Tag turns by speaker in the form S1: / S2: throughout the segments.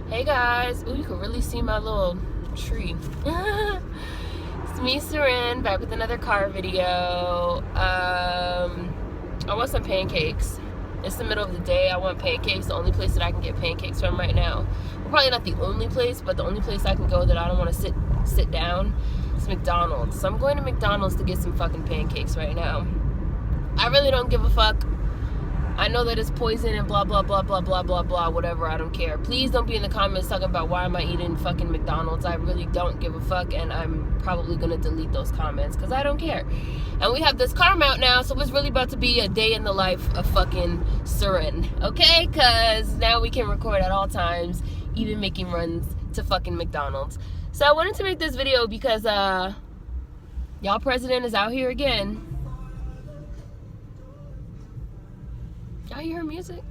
S1: Hey guys. Ooh, you can really see my little tree. It's me, Seren, back with another car video. I want some pancakes. It's the middle of the day. I want pancakes. The only place that I can get pancakes from right now. Well, probably not the only place, but the only place I can go that I don't want to sit down is McDonald's. So I'm going to McDonald's to get some fucking pancakes right now. I really don't give a fuck. I know that it's poison and blah, blah, blah, blah, blah, blah, blah, whatever. I don't care. Please don't be in the comments talking about why am I eating fucking McDonald's. I really don't give a fuck, and I'm probably going to delete those comments because I don't care. And we have this car mount now, so it's really about to be a day in the life of fucking Seren, okay? Because now we can record at all times, even making runs to fucking McDonald's. So I wanted to make this video because y'all president is out here again. Y'all hear her music?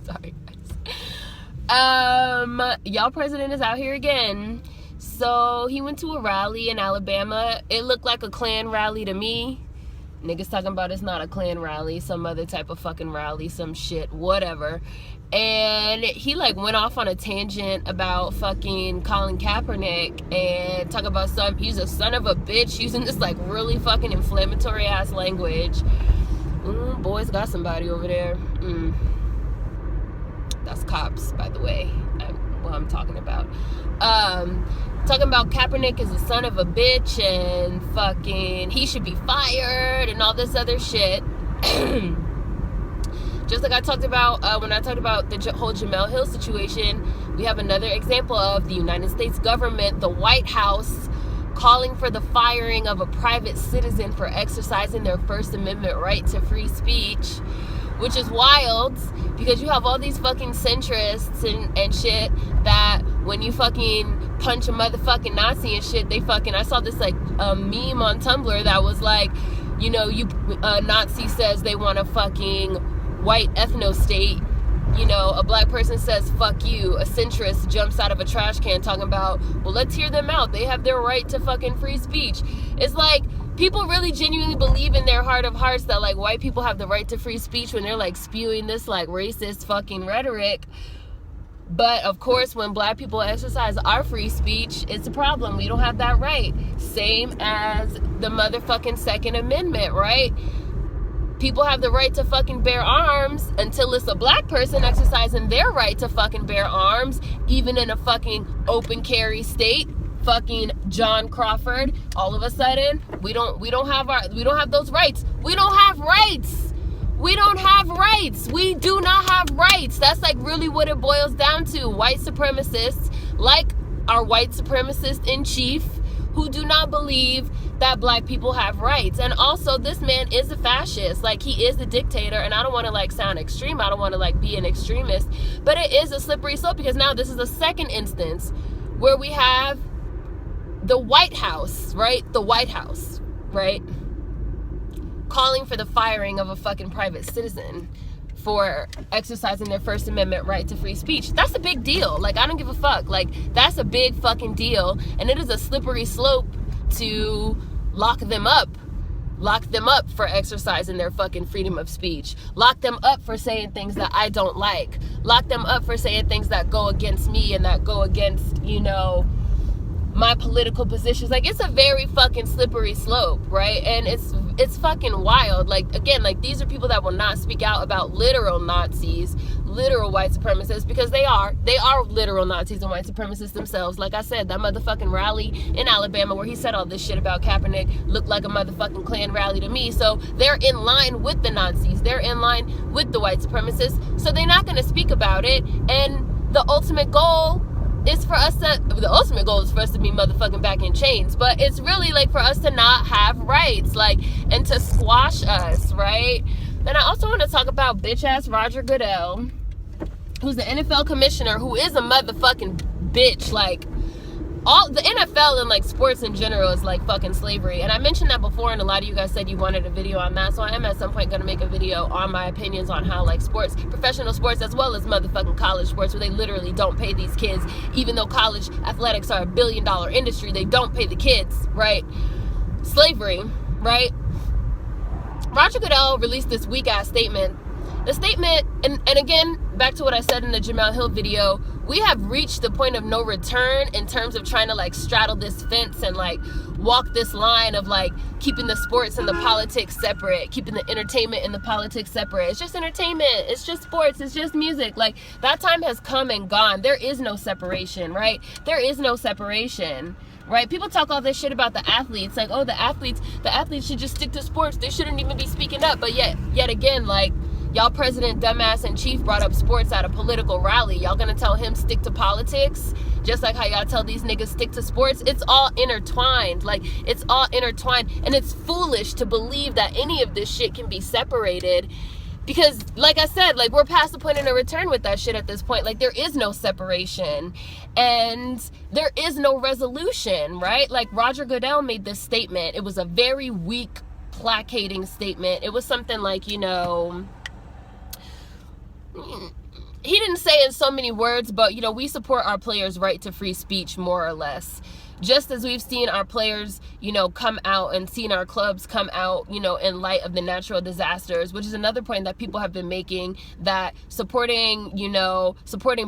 S1: Sorry, guys. Y'all president is out here again. So he went to a rally in Alabama. It looked like a Klan rally to me. Niggas talking about it's not a Klan rally, some other type of fucking rally, some shit, whatever. And he like went off on a tangent about fucking Colin Kaepernick and talk about he's a son of a bitch, using this like really fucking inflammatory ass language. Boys got somebody over there. That's cops, by the way. What I'm talking about. Talking about Kaepernick is a son of a bitch and fucking he should be fired and all this other shit. Just like I talked about when I talked about the whole Jamel Hill situation, we have another example of the United States government, the White House, calling for the firing of a private citizen for exercising their First Amendment right to free speech, which is wild because you have all these fucking centrists and shit that when you fucking punch a motherfucking Nazi and shit, they fucking, I saw this like meme on Tumblr that was like, you know, Nazi says they want a fucking white ethno state. You know, a black person says, fuck you. A centrist jumps out of a trash can talking about, well, let's hear them out. They have their right to fucking free speech. It's like, people really genuinely believe in their heart of hearts that, like, white people have the right to free speech when they're, like, spewing this, like, racist fucking rhetoric. But, of course, when black people exercise our free speech, it's a problem. We don't have that right. Same as the motherfucking Second Amendment, right? People have the right to fucking bear arms until it's a black person exercising their right to fucking bear arms, even in a fucking open carry state. Fucking John Crawford. All of a sudden, we don't have those rights. We don't have rights. We don't have rights. We do not have rights. That's like really what it boils down to. White supremacists, like our white supremacist in chief, who do not believe that black people have rights. And also, this man is a fascist. Like, he is a dictator, and I don't want to like sound extreme. I don't want to like be an extremist, but it is a slippery slope because now this is the second instance where we have the White House, right? The White House, right? Calling for the firing of a fucking private citizen for exercising their First Amendment right to free speech. That's a big deal. Like, I don't give a fuck. Like, that's a big fucking deal. And it is a slippery slope to lock them up for exercising their fucking freedom of speech. Lock them up for saying things that I don't like. Lock them up for saying things that go against me and that go against, you know, my political positions. Like, it's a very fucking slippery slope, right? And it's fucking wild. Like, again, like, these are people that will not speak out about literal Nazis, literal white supremacists, because they are literal Nazis and white supremacists themselves. Like I said, that motherfucking rally in Alabama where he said all this shit about Kaepernick looked like a motherfucking Klan rally to me. So they're in line with the Nazis. They're in line with the white supremacists. So they're not going to speak about it. And the ultimate goal is for us to be motherfucking back in chains. But it's really like for us to not have rights, like, and to squash us, right? And I also want to talk about bitch ass Roger Goodell, who's the NFL commissioner, who is a motherfucking bitch. Like, all the NFL and like sports in general is like fucking slavery. And I mentioned that before, and a lot of you guys said you wanted a video on that. So I am at some point going to make a video on my opinions on how like sports, professional sports, as well as motherfucking college sports, where they literally don't pay these kids. Even though college athletics are $1 billion industry, they don't pay the kids, right? Slavery, right? Roger Goodell released this weak ass statement. The statement and again, back to what I said in the Jamel Hill video, we have reached the point of no return in terms of trying to like straddle this fence and like walk this line of like keeping the sports and the politics separate, keeping the entertainment and the politics separate. It's just entertainment, it's just sports, it's just music. Like, that time has come and gone. There is no separation, right? There is no separation, right? People talk all this shit about the athletes, like, oh, the athletes should just stick to sports, they shouldn't even be speaking up. But yet again, like, y'all president dumbass and chief brought up sports at a political rally. Y'all gonna tell him stick to politics? Just like how y'all tell these niggas stick to sports? It's all intertwined. Like, it's all intertwined. And it's foolish to believe that any of this shit can be separated. Because, like I said, like, we're past the point of no return with that shit at this point. Like, there is no separation. And there is no resolution, right? Like, Roger Goodell made this statement. It was a very weak, placating statement. It was something like, you know, he didn't say in so many words, but, you know, we support our players' right to free speech, more or less. Just as we've seen our players, you know, come out and seen our clubs come out, you know, in light of the natural disasters, which is another point that people have been making, that supporting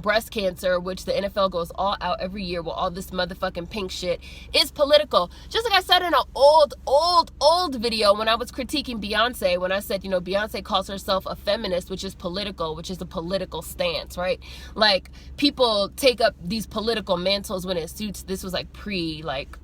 S1: breast cancer, which the NFL goes all out every year with all this motherfucking pink shit, is political. Just like I said in an old video when I was critiquing Beyonce, when I said, you know, Beyonce calls herself a feminist, which is political, which is a political stance, right? Like, people take up these political mantles when it suits. This was like like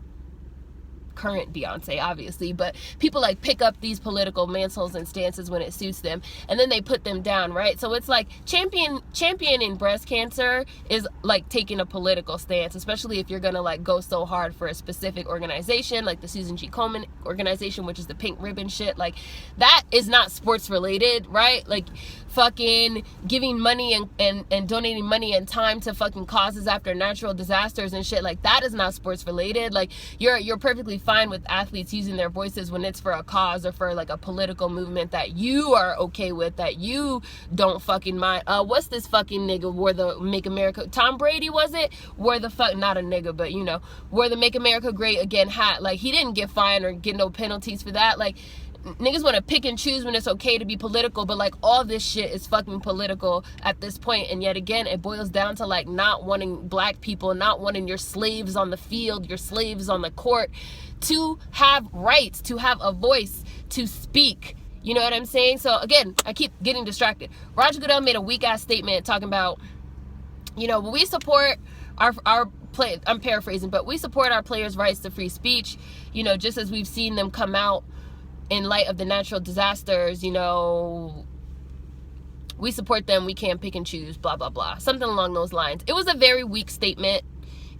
S1: current Beyonce, obviously, but people like pick up these political mantles and stances when it suits them, and then they put them down, right? So it's like championing breast cancer is like taking a political stance, especially if you're gonna like go so hard for a specific organization like the Susan G. Komen organization, which is the pink ribbon shit. Like, that is not sports related, right? Like, fucking giving money and donating money and time to fucking causes after natural disasters and shit, like, that is not sports related. Like, you're perfectly fine with athletes using their voices when it's for a cause or for like a political movement that you are okay with, that you don't fucking mind. What's this fucking nigga wore the Make America, Tom Brady, was it, wore the fuck, not a nigga, but you know, wore the Make America Great Again hat? Like, he didn't get fined or get no penalties for that. Like, niggas want to pick and choose when it's okay to be political, but like, all this shit is fucking political at this point. And yet again, it boils down to like not wanting black people, not wanting your slaves on the field, your slaves on the court, to have rights, to have a voice, to speak. You know what I'm saying? So again, I keep getting distracted. Roger Goodell made a weak ass statement talking about, you know, we support our play, I'm paraphrasing, but we support our players' rights to free speech, you know, just as we've seen them come out in light of the natural disasters, you know, we support them, we can't pick and choose, blah, blah, blah. Something along those lines. It was a very weak statement.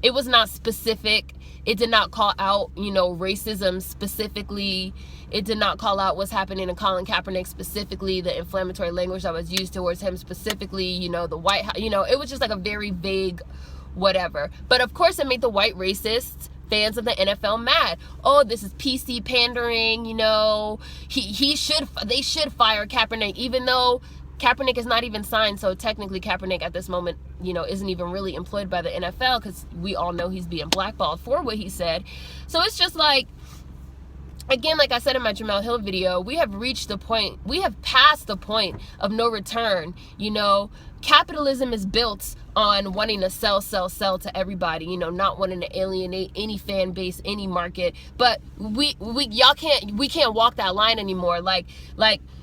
S1: It was not specific. It did not call out, you know, racism specifically. It did not call out what's happening to Colin Kaepernick specifically, the inflammatory language that was used towards him specifically, you know, the White House, you know, it was just like a very vague whatever. But of course, it made the white racists, fans of the NFL, mad. Oh, this is PC pandering, you know, they should fire Kaepernick, even though Kaepernick is not even signed. So technically Kaepernick at this moment, you know, isn't even really employed by the NFL, because we all know he's being blackballed for what he said. So it's just like, again, like I said in my Jamel Hill video, we have reached the point, we have passed the point of no return. You know, capitalism is built on wanting to sell to everybody, you know, not wanting to alienate any fan base, any market. But we can't walk that line anymore. Like,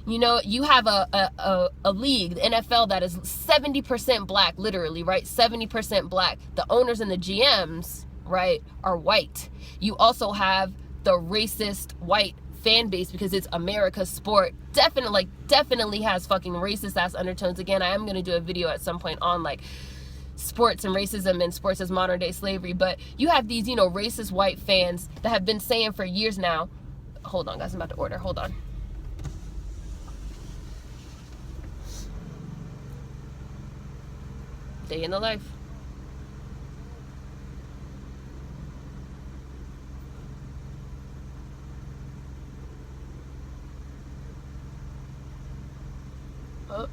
S1: you know, you have a league, the NFL, that is 70% black, literally, right? 70% black. The owners and the GMs, right, are white. You also have the racist white fan base, because it's America's sport. Definitely has fucking racist ass undertones. Again, I am going to do a video at some point on like sports and racism and sports as modern day slavery. But you have these, you know, racist white fans that have been saying for years now, hold on guys, I'm about to order, hold on. Day in the life. Oh,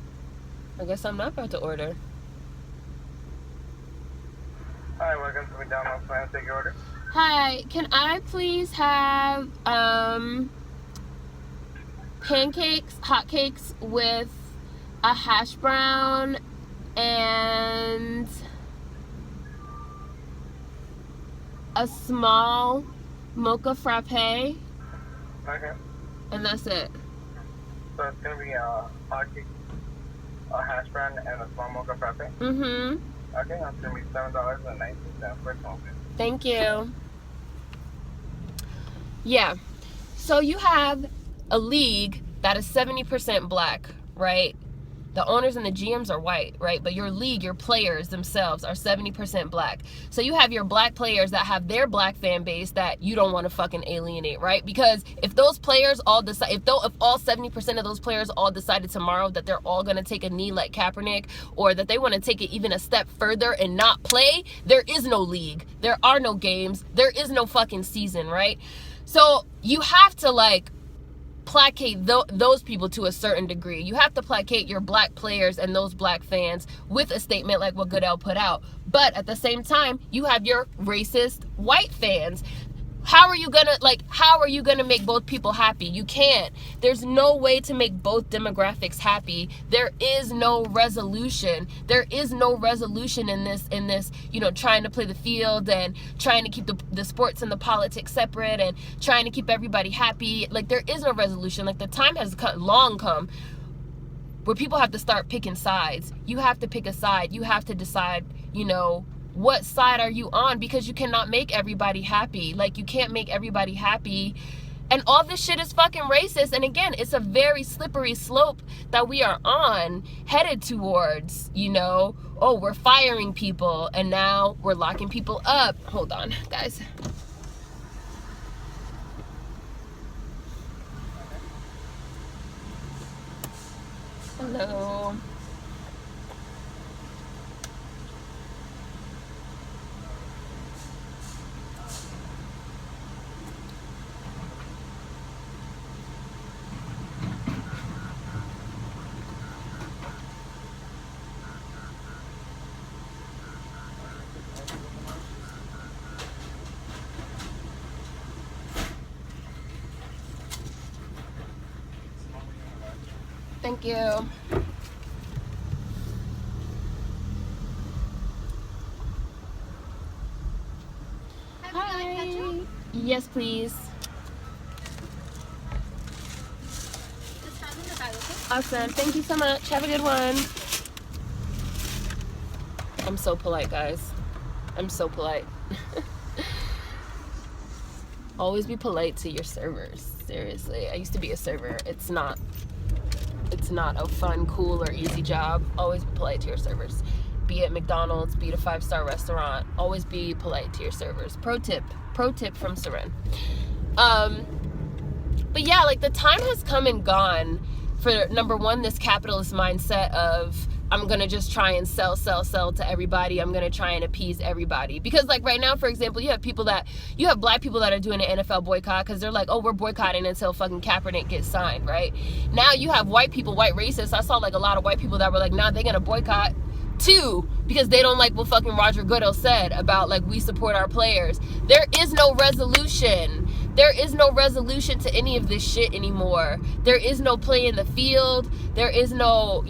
S1: I guess I'm not about to order.
S2: Hi, welcome to McDonald. Can I take your order?
S1: Hi, can I please have pancakes, hotcakes with a hash brown, and a small mocha frappe.
S2: Okay.
S1: And that's it.
S2: So it's going to be a hot cake, a hash brown, and a small mocha frappe?
S1: Mm-hmm.
S2: Okay, that's going to be $7.19 for small.
S1: Thank you. Yeah. So you have a league that is 70% black, right? The owners and the GMs are white, right? But your league, your players themselves are 70% black. So you have your black players that have their black fan base that you don't want to fucking alienate, right? Because if those players all decide, if all 70% of those players all decided tomorrow that they're all going to take a knee like Kaepernick, or that they want to take it even a step further and not play, there is no league. There are no games. There is no fucking season, right? So you have to like placate those people to a certain degree. You have to placate your black players and those black fans with a statement like what Goodell put out. But at the same time, you have your racist white fans. How are you gonna make both people happy? You can't. There's no way to make both demographics happy. There is no resolution. There is no resolution in this, trying to play the field and trying to keep the sports and the politics separate and trying to keep everybody happy. Like, there is no resolution. Like, the time has long come where people have to start picking sides. You have to pick a side. You have to decide, what side are you on? Because you cannot make everybody happy. Like, you can't make everybody happy. And all this shit is fucking racist. And again, it's a very slippery slope that we are on, headed towards, oh, we're firing people and now we're locking people up. Hold on, guys. Hello. Thank you. Hi. Yes, please. Awesome. Thank you so much. Have a good one. I'm so polite, guys. I'm so polite. Always be polite to your servers. Seriously. I used to be a server. It's not a fun, cool, or easy job. Always be polite to your servers. Be it McDonald's, be it a 5-star restaurant. Always be polite to your servers. Pro tip from Seren. But yeah, like, the time has come and gone for, number one, this capitalist mindset of, I'm gonna just try and sell to everybody. I'm gonna try and appease everybody. Because, like, right now, for example, you have black people that are doing an NFL boycott because they're like, oh, we're boycotting until fucking Kaepernick gets signed, right? Now you have white people, white racists. I saw, like, a lot of white people that were like, nah, they're gonna boycott too because they don't like what fucking Roger Goodell said about, like, we support our players. There is no resolution. There is no resolution to any of this shit anymore. There is no play in the field. There is no,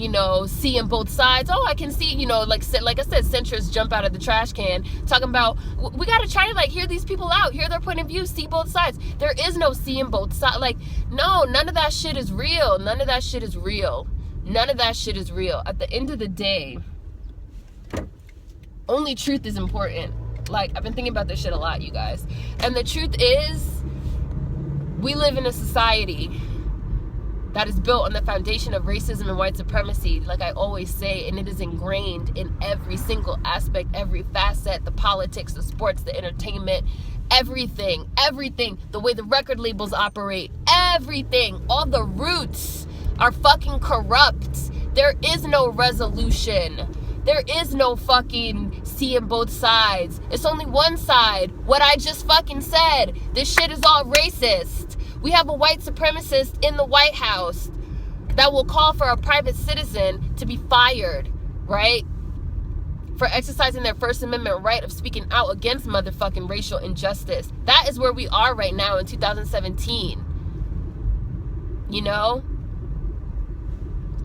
S1: seeing both sides. Oh, I can see, like I said, centrists jump out of the trash can talking about, we got to try to, like, hear these people out, hear their point of view, see both sides. There is no seeing both sides. Like, no, none of that shit is real. None of that shit is real. None of that shit is real. At the end of the day, only truth is important. Like, I've been thinking about this shit a lot, you guys. And the truth is, we live in a society that is built on the foundation of racism and white supremacy, like I always say, and it is ingrained in every single aspect, every facet, the politics, the sports, the entertainment, everything, the way the record labels operate, everything, all the roots are fucking corrupt. There is no resolution. There is no fucking seeing both sides. It's only one side. What I just fucking said. This shit is all racist. We have a white supremacist in the White House that will call for a private citizen to be fired, right? For exercising their First Amendment right of speaking out against motherfucking racial injustice. That is where we are right now in 2017.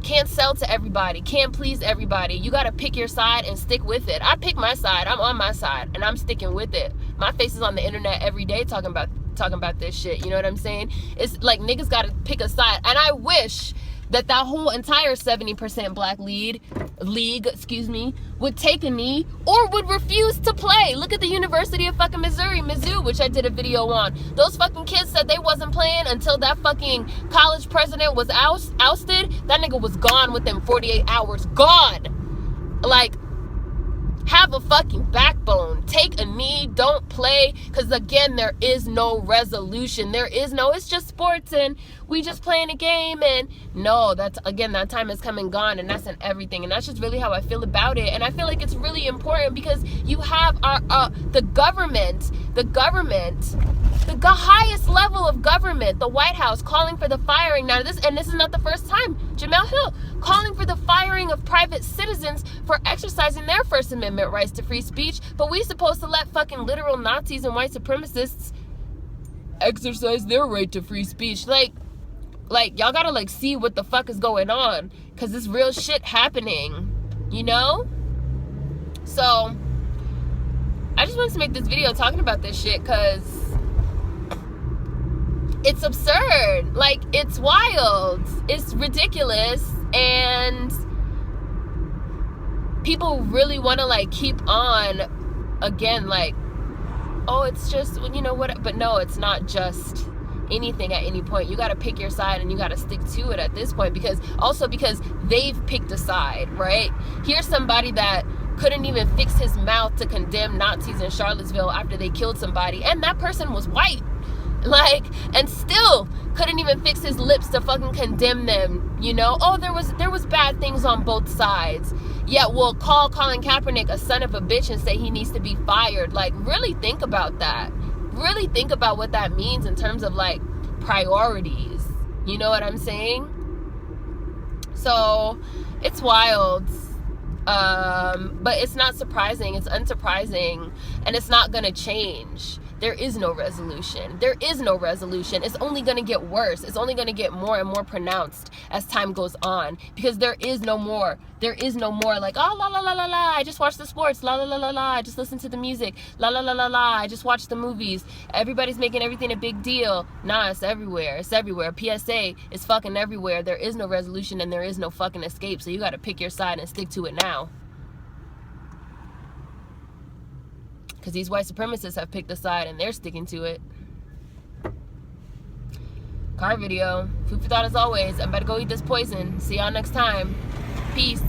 S1: can't sell to everybody, can't please everybody. You got to pick your side and stick with it. I pick my side. I'm on my side and I'm sticking with it. My face is on the internet every day talking about this shit. You know what I'm saying? It's like niggas got to pick a side. And I wish that whole entire 70% black league, would take a knee or would refuse to play. Look at the University of fucking Missouri, Mizzou, which I did a video on. Those fucking kids said they wasn't playing until that fucking college president was ousted. That nigga was gone within 48 hours. Gone. Like, have a fucking backbone. Take a knee. Don't play. Because, again, there is no resolution. It's just sports and we just playing a game. And no, that time has come and gone. And that's in everything. And that's just really how I feel about it. And I feel like it's really important because you have the government, the highest level of government, the White House, calling for the firing. Now, this is not the first time. Jamel Hill calling for the firing of private citizens for exercising their First Amendment rights to free speech, but we supposed to let fucking literal Nazis and white supremacists exercise their right to free speech. Like y'all gotta like see what the fuck is going on, because this real shit happening, you know? So I just wanted to make this video talking about this shit because it's absurd. Like, it's wild, it's ridiculous, and people really want to like keep on again, like, oh, it's just, you know what? But no, it's not just anything at any point. You got to pick your side and you got to stick to it at this point, because they've picked a side, right? Here's somebody that couldn't even fix his mouth to condemn Nazis in Charlottesville after they killed somebody, and that person was white, like, and still couldn't even fix his lips to fucking condemn them, you know? Oh, there was bad things on both sides. Yeah, we'll call Colin Kaepernick a son of a bitch and say he needs to be fired. Like, really think about that. Really think about what that means in terms of like priorities. You know what I'm saying? So it's wild. But it's not surprising. It's unsurprising, and it's not gonna change. There is no resolution. There is no resolution. It's only going to get worse. It's only going to get more and more pronounced as time goes on, because there is no more. There is no more like, oh, la, la, la, la, la, I just watched the sports. La, la, la, la, la, I just listened to the music. La, la, la, la, la, I just watched the movies. Everybody's making everything a big deal. Nah, it's everywhere. It's everywhere. PSA is fucking everywhere. There is no resolution and there is no fucking escape. So you got to pick your side and stick to it now. Because these white supremacists have picked a side and they're sticking to it. Car video. Food for thought as always. I'm about to go eat this poison. See y'all next time. Peace.